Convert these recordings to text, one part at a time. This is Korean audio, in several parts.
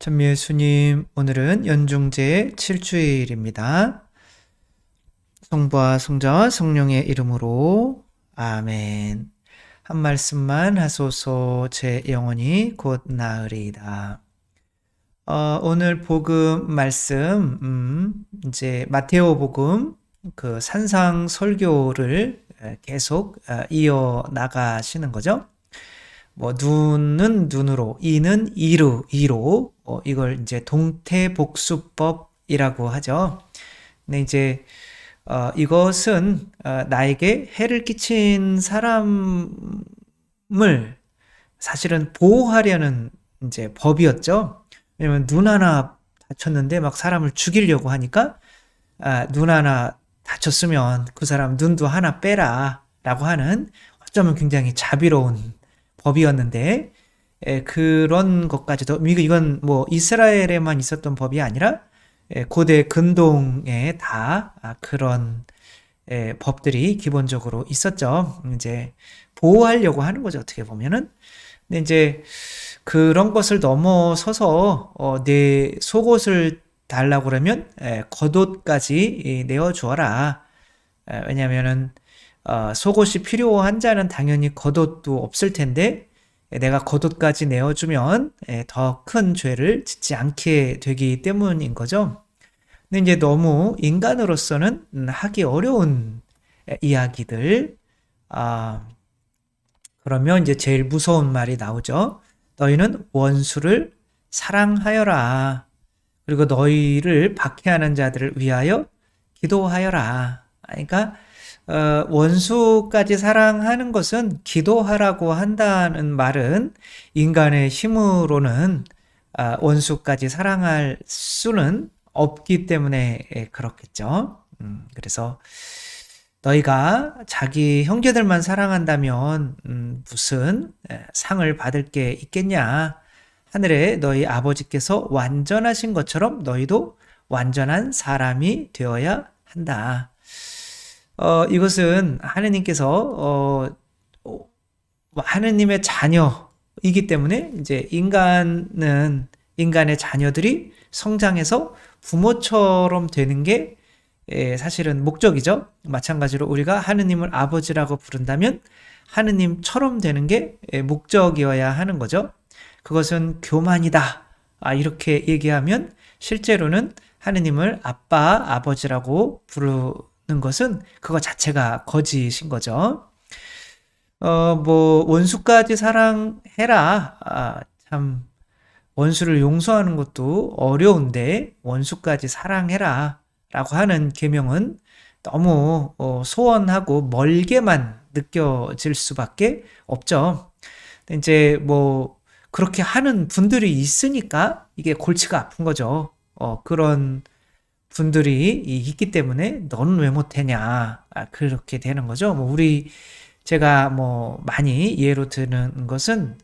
찬미 예수님, 오늘은 연중제 7주일입니다. 성부와 성자와 성령의 이름으로 아멘. 한 말씀만 하소서. 제 영혼이 곧 나으리이다. 오늘 복음 말씀, 이제 마테오 복음 그 산상 설교를 계속 이어 나가시는 거죠. 뭐 눈은 눈으로, 이는 이로 이걸 이제 동태복수법이라고 하죠. 근데 이제 이것은 나에게 해를 끼친 사람을 사실은 보호하려는 이제 법이었죠. 왜냐면 눈 하나 다쳤는데 막 사람을 죽이려고 하니까 눈 하나 다쳤으면 그 사람 눈도 하나 빼라라고 하는 어쩌면 굉장히 자비로운 법이었는데 그런 것까지도 이건 뭐 이스라엘에만 있었던 법이 아니라 고대 근동에 다 그런 법들이 기본적으로 있었죠. 이제 보호하려고 하는 거죠, 어떻게 보면은. 근데 이제 그런 것을 넘어서서 내 속옷을 달라고 그러면 겉옷까지 내어 주어라. 왜냐면은 속옷이 필요한 자는 당연히 겉옷도 없을 텐데 내가 겉옷까지 내어주면 더 큰 죄를 짓지 않게 되기 때문인 거죠. 근데 이제 너무 인간으로서는 하기 어려운 이야기들. 그러면 이제 제일 무서운 말이 나오죠. 너희는 원수를 사랑하여라. 그리고 너희를 박해하는 자들을 위하여 기도하여라. 그러니까 원수까지 사랑하는 것은 기도하라고 한다는 말은 인간의 힘으로는 원수까지 사랑할 수는 없기 때문에 그렇겠죠. 그래서 너희가 자기 형제들만 사랑한다면 무슨 상을 받을 게 있겠냐. 하늘에 너희 아버지께서 완전하신 것처럼 너희도 완전한 사람이 되어야 한다. 이것은 하느님께서 하느님의 자녀이기 때문에 이제 인간의 자녀들이 성장해서 부모처럼 되는 게 사실은 목적이죠. 마찬가지로 우리가 하느님을 아버지라고 부른다면 하느님처럼 되는 게 목적이어야 하는 거죠. 그것은 교만이다. 이렇게 얘기하면 실제로는 하느님을 아빠, 아버지라고 부르는 것은 그거 자체가 거짓인 거죠. 뭐 원수까지 사랑해라. 참 원수를 용서하는 것도 어려운데 원수까지 사랑해라 라고 하는 계명은 너무 소원하고 멀게만 느껴질 수밖에 없죠. 이제 뭐 그렇게 하는 분들이 있으니까 이게 골치가 아픈 거죠. 그런 분들이 있기 때문에 너는 왜 못하냐 그렇게 되는 거죠. 뭐 제가 뭐 많이 예로 드는 것은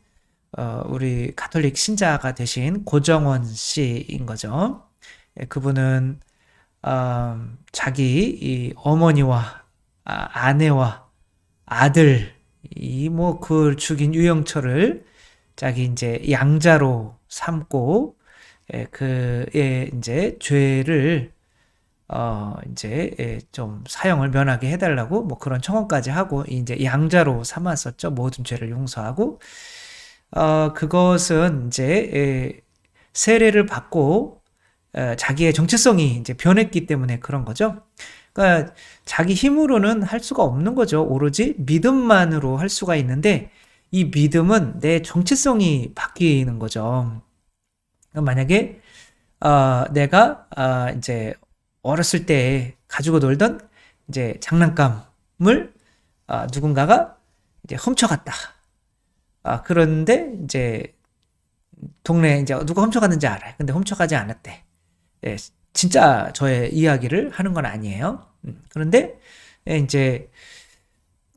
우리 가톨릭 신자가 되신 고정원 씨인 거죠. 그분은 자기 이 어머니와 아내와 아들 그 죽인 유영철을 자기 이제 양자로 삼고 그의 이제 죄를 이제 좀 사형을 면하게 해달라고 뭐 그런 청원까지 하고 이제 양자로 삼았었죠. 모든 죄를 용서하고 그것은 이제 세례를 받고 자기의 정체성이 이제 변했기 때문에 그런 거죠. 그러니까 자기 힘으로는 할 수가 없는 거죠. 오로지 믿음만으로 할 수가 있는데 이 믿음은 내 정체성이 바뀌는 거죠. 만약에 내가 이제 어렸을 때 가지고 놀던 이제 장난감을 누군가가 이제 훔쳐갔다. 그런데 이제 동네에 이제 누가 훔쳐갔는지 알아요. 근데 훔쳐가지 않았대. 진짜 저의 이야기를 하는 건 아니에요. 그런데 이제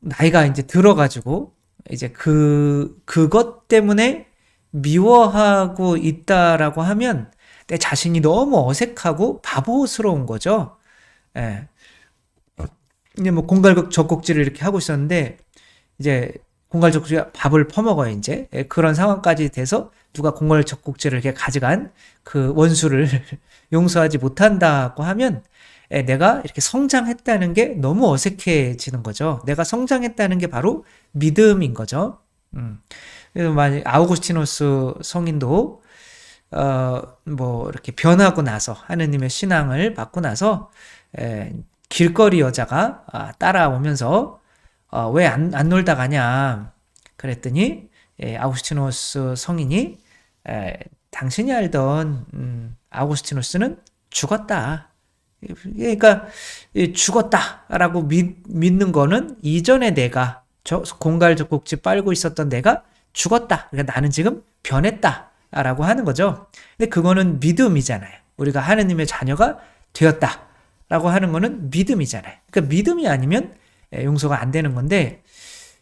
나이가 이제 들어가지고 이제 그것 때문에 미워하고 있다라고 하면 내 자신이 너무 어색하고 바보스러운 거죠. 이제 뭐 공갈극 젖꼭지를 이렇게 하고 있었는데 이제 공갈적국지가 밥을 퍼먹어요, 이제. 그런 상황까지 돼서 누가 공갈적국지를 이렇게 가져간 그 원수를 용서하지 못한다고 하면 내가 이렇게 성장했다는 게 너무 어색해지는 거죠. 내가 성장했다는 게 바로 믿음인 거죠. 그래서 만약 아우구스티노스 성인도 뭐 이렇게 변하고 나서 하느님의 신앙을 받고 나서 길거리 여자가 따라오면서 왜 안 놀다 가냐 그랬더니 아우구스티노스 성인이 당신이 알던 아우구스티노스는 죽었다. 그러니까 죽었다라고 믿는 거는 이전에 내가 저 공갈적국지 빨고 있었던 내가 죽었다. 그러니까 나는 지금 변했다라고 하는 거죠. 근데 그거는 믿음이잖아요. 우리가 하느님의 자녀가 되었다라고 하는 거는 믿음이잖아요. 그러니까 믿음이 아니면 용서가 안 되는 건데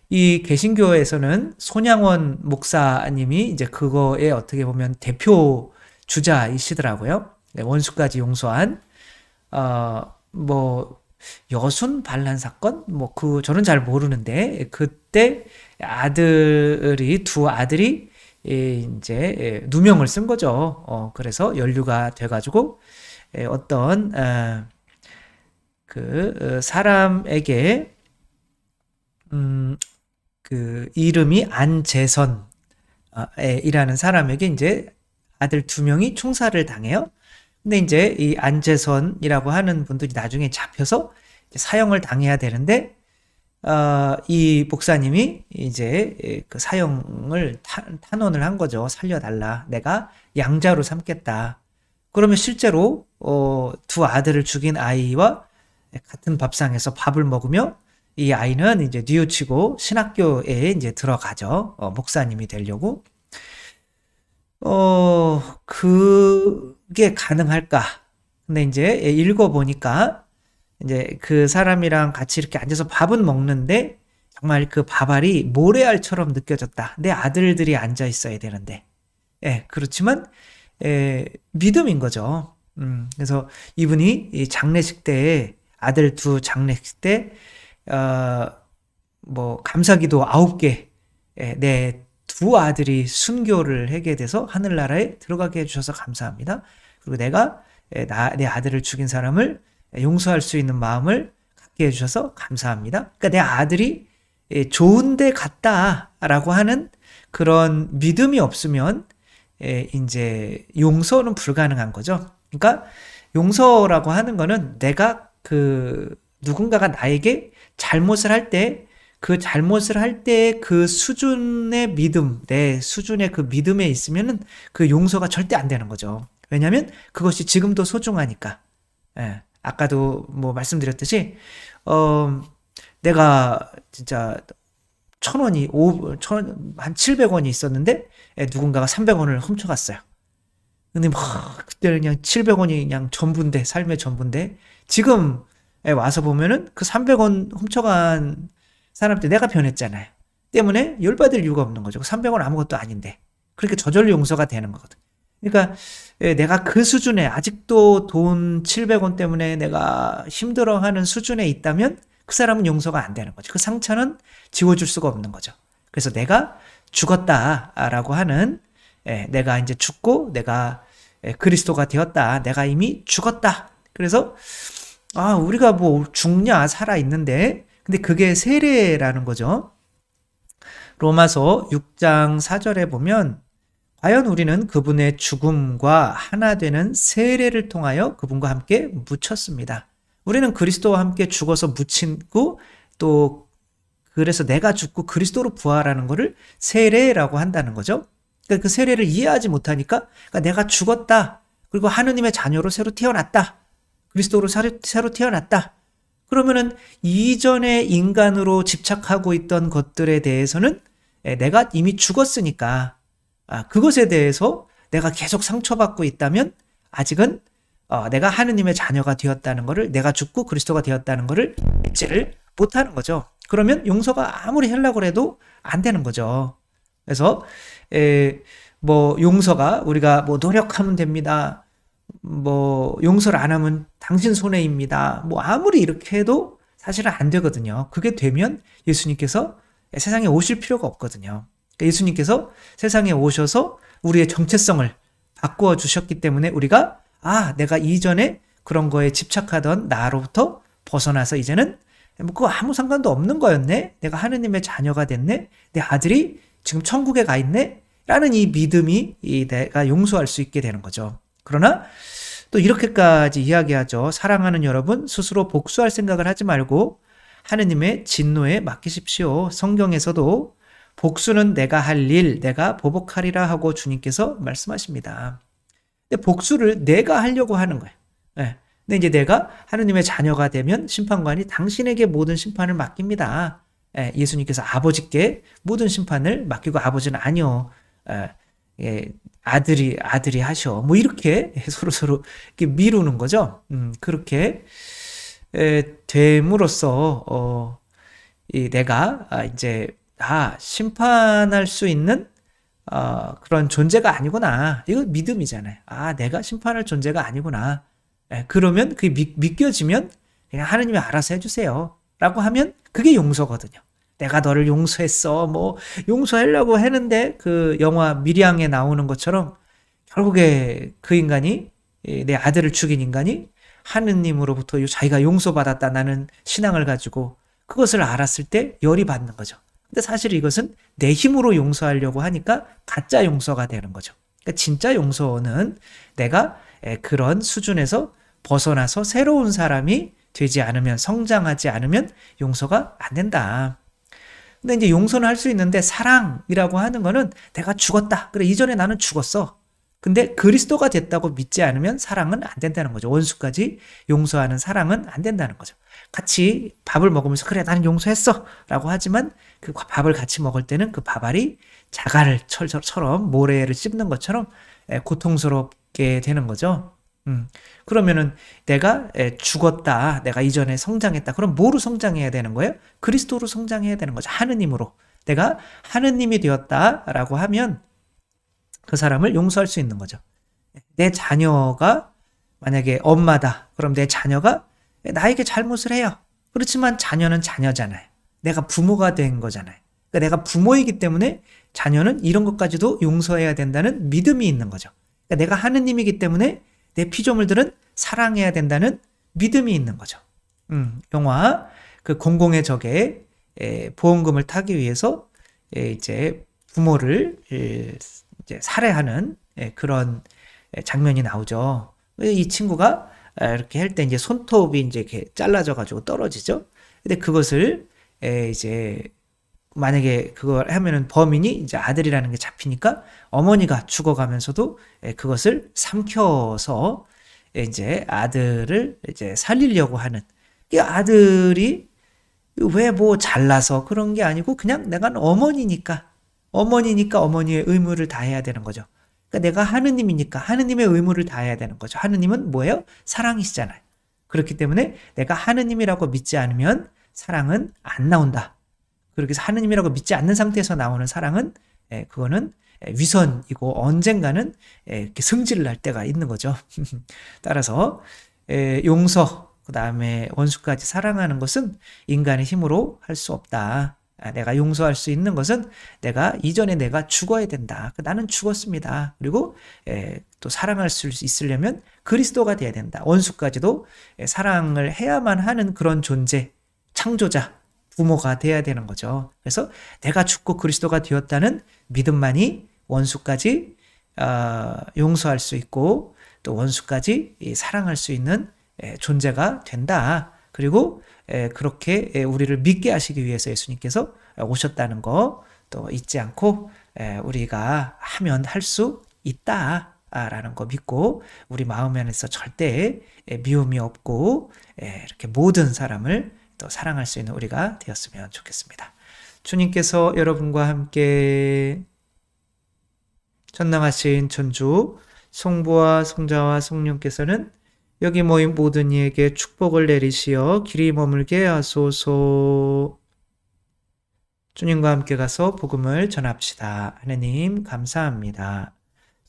이 개신교에서는 손양원 목사님이 이제 그거에 어떻게 보면 대표 주자이시더라고요. 원수까지 용서한 뭐 여순 반란 사건 저는 잘 모르는데 그때 두 아들이 이제 누명을 쓴 거죠. 그래서 연루가 돼가지고 어떤 그 사람에게 그 이름이 안재선 이라는 사람에게 이제 아들 2명이 총살을 당해요. 근데 이제 이 안재선이라고 하는 분들이 나중에 잡혀서 사형을 당해야 되는데 이 목사님이 이제 그 사형을 탄원을 한 거죠. 살려달라. 내가 양자로 삼겠다. 그러면 실제로 두 아들을 죽인 아이와 같은 밥상에서 밥을 먹으며 이 아이는 이제 뉘우치고 신학교에 이제 들어가죠. 목사님이 되려고. 그게 가능할까? 근데 이제 읽어보니까 이제 그 사람이랑 같이 이렇게 앉아서 밥은 먹는데 정말 그 밥알이 모래알처럼 느껴졌다. 내 아들들이 앉아 있어야 되는데. 그렇지만, 믿음인 거죠. 그래서 이분이 이 장례식 때, 아들 2 장례식 때, 감사기도 9개, 내 2 아들이 순교를 하게 돼서 하늘나라에 들어가게 해주셔서 감사합니다. 그리고 내가 내 아들을 죽인 사람을 용서할 수 있는 마음을 갖게 해주셔서 감사합니다. 그러니까 내 아들이 좋은데 갔다라고 하는 그런 믿음이 없으면 이제 용서는 불가능한 거죠. 그러니까 용서라고 하는 거는 내가 누군가가 나에게 잘못을 할 때 그 잘못을 할 때 그 수준의 믿음, 내 수준의 그 믿음에 있으면은 그 용서가 절대 안 되는 거죠. 왜냐하면 그것이 지금도 소중하니까. 아까도 말씀드렸듯이 내가 진짜 1,000원이 한 700원이 있었는데 누군가가 300원을 훔쳐갔어요. 근데 그때는 그냥 700원이 그냥 전부인데, 삶의 전부인데 지금 와서 보면은 그 300원 훔쳐간 사람 때 내가 변했잖아요. 때문에 열받을 이유가 없는 거죠. 300원 아무것도 아닌데. 그렇게 저절로 용서가 되는 거거든. 그러니까 내가 그 수준에 아직도 돈 700원 때문에 내가 힘들어하는 수준에 있다면 그 사람은 용서가 안 되는 거죠. 그 상처는 지워줄 수가 없는 거죠. 그래서 내가 죽었다라고 하는 내가 이제 죽고 내가 그리스도가 되었다. 내가 이미 죽었다. 그래서 우리가 죽냐 살아있는데 근데 그게 세례라는 거죠. 로마서 6장 4절에 보면 과연 우리는 그분의 죽음과 하나 되는 세례를 통하여 그분과 함께 묻혔습니다. 우리는 그리스도와 함께 죽어서 묻히고 또 그래서 내가 죽고 그리스도로 부활하는 것을 세례라고 한다는 거죠. 그러니까 그 세례를 이해하지 못하니까 그러니까 내가 죽었다. 그리고 하느님의 자녀로 새로 태어났다. 그리스도로 새로 태어났다. 그러면은 이전의 인간으로 집착하고 있던 것들에 대해서는 내가 이미 죽었으니까 그것에 대해서 내가 계속 상처받고 있다면 아직은 내가 하느님의 자녀가 되었다는 것을 내가 죽고 그리스도가 되었다는 것을 믿지를 못하는 거죠. 그러면 용서가 아무리 하려고 해도 안 되는 거죠. 그래서 용서가 우리가 노력하면 됩니다. 용서를 안 하면 당신 손해입니다. 아무리 이렇게 해도 사실은 안 되거든요. 그게 되면 예수님께서 세상에 오실 필요가 없거든요. 그러니까 예수님께서 세상에 오셔서 우리의 정체성을 바꾸어 주셨기 때문에 우리가 내가 이전에 그런 거에 집착하던 나로부터 벗어나서 이제는 뭐 그거 아무 상관도 없는 거였네. 내가 하느님의 자녀가 됐네. 내 아들이 지금 천국에 가 있네. 라는 이 믿음이 내가 용서할 수 있게 되는 거죠. 그러나 또 이렇게까지 이야기하죠. 사랑하는 여러분, 스스로 복수할 생각을 하지 말고 하느님의 진노에 맡기십시오. 성경에서도 복수는 내가 할 일, 내가 보복하리라 하고 주님께서 말씀하십니다. 근데 복수를 내가 하려고 하는 거예요. 네. 근데 이제 내가 하느님의 자녀가 되면 심판관이 당신에게 모든 심판을 맡깁니다. 예수님께서 아버지께 모든 심판을 맡기고 아버지는 아니요. 아들이 하셔. 뭐 이렇게 서로 이렇게 미루는 거죠. 그렇게 됨으로써 내가 이제 심판할 수 있는 그런 존재가 아니구나. 이거 믿음이잖아요. 내가 심판할 존재가 아니구나. 그러면 그게 믿겨지면 그냥 하느님이 알아서 해주세요. 라고 하면 그게 용서거든요. 내가 너를 용서했어. 뭐 용서하려고 했는데 그 영화 미량에 나오는 것처럼 결국에 그 인간이 내 아들을 죽인 인간이 하느님으로부터 자기가 용서받았다 나는 신앙을 가지고 그것을 알았을 때 열이 받는 거죠. 근데 사실 이것은 내 힘으로 용서하려고 하니까 가짜 용서가 되는 거죠. 그러니까 진짜 용서는 내가 그런 수준에서 벗어나서 새로운 사람이 되지 않으면, 성장하지 않으면 용서가 안 된다. 근데 이제 용서는 할 수 있는데 사랑이라고 하는 거는 내가 죽었다. 그래, 이전에 나는 죽었어. 근데 그리스도가 됐다고 믿지 않으면 사랑은 안 된다는 거죠. 원수까지 용서하는 사랑은 안 된다는 거죠. 같이 밥을 먹으면서 그래 나는 용서했어 라고 하지만 그 밥을 같이 먹을 때는 그 밥알이 자갈처럼 모래를 씹는 것처럼 고통스럽게 되는 거죠. 그러면은 내가 죽었다, 내가 이전에 성장했다. 그럼 뭐로 성장해야 되는 거예요? 그리스도로 성장해야 되는 거죠. 하느님으로. 내가 하느님이 되었다라고 하면 그 사람을 용서할 수 있는 거죠. 내 자녀가 만약에 엄마다. 그럼 내 자녀가 나에게 잘못을 해요. 그렇지만 자녀는 자녀잖아요. 내가 부모가 된 거잖아요. 그러니까 내가 부모이기 때문에 자녀는 이런 것까지도 용서해야 된다는 믿음이 있는 거죠. 그러니까 내가 하느님이기 때문에 내 피조물들은 사랑해야 된다는 믿음이 있는 거죠. 영화 그 공공의 적에 보험금을 타기 위해서 이제 부모를 이제 살해하는 그런 장면이 나오죠. 이 친구가 이렇게 할 때 이제 손톱이 이제 이렇게 잘라져 가지고 떨어지죠. 근데 그것을 이제 만약에 그걸 하면은 범인이 이제 아들이라는 게 잡히니까 어머니가 죽어가면서도 그것을 삼켜서 이제 아들을 이제 살리려고 하는. 이 아들이 왜 뭐 잘나서 그런 게 아니고 그냥 내가 어머니니까 어머니의 의무를 다해야 되는 거죠. 그러니까 내가 하느님이니까 하느님의 의무를 다해야 되는 거죠. 하느님은 뭐예요? 사랑이시잖아요. 그렇기 때문에 내가 하느님이라고 믿지 않으면 사랑은 안 나온다. 그렇게 해서 하느님이라고 믿지 않는 상태에서 나오는 사랑은 그거는 위선이고 언젠가는 이렇게 승질을 할 때가 있는 거죠. 따라서 용서, 그 다음에 원수까지 사랑하는 것은 인간의 힘으로 할 수 없다. 내가 용서할 수 있는 것은 이전에 내가 죽어야 된다. 나는 죽었습니다. 그리고 또 사랑할 수 있으려면 그리스도가 돼야 된다. 원수까지도 사랑을 해야만 하는 그런 존재, 창조자, 부모가 돼야 되는 거죠. 그래서 내가 죽고 그리스도가 되었다는 믿음만이 원수까지 용서할 수 있고 또 원수까지 사랑할 수 있는 존재가 된다. 그리고 그렇게 우리를 믿게 하시기 위해서 예수님께서 오셨다는 거 또 잊지 않고 우리가 하면 할 수 있다라는 거 믿고 우리 마음 안에서 절대 미움이 없고 이렇게 모든 사람을 또 사랑할 수 있는 우리가 되었으면 좋겠습니다. 주님께서 여러분과 함께 전능하신 천주 성부와 성자와 성령께서는 여기 모인 모든 이에게 축복을 내리시어 길이 머물게 하소서. 주님과 함께 가서 복음을 전합시다. 하느님 감사합니다.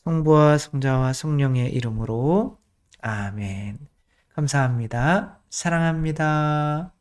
성부와 성자와 성령의 이름으로 아멘. 감사합니다. 사랑합니다.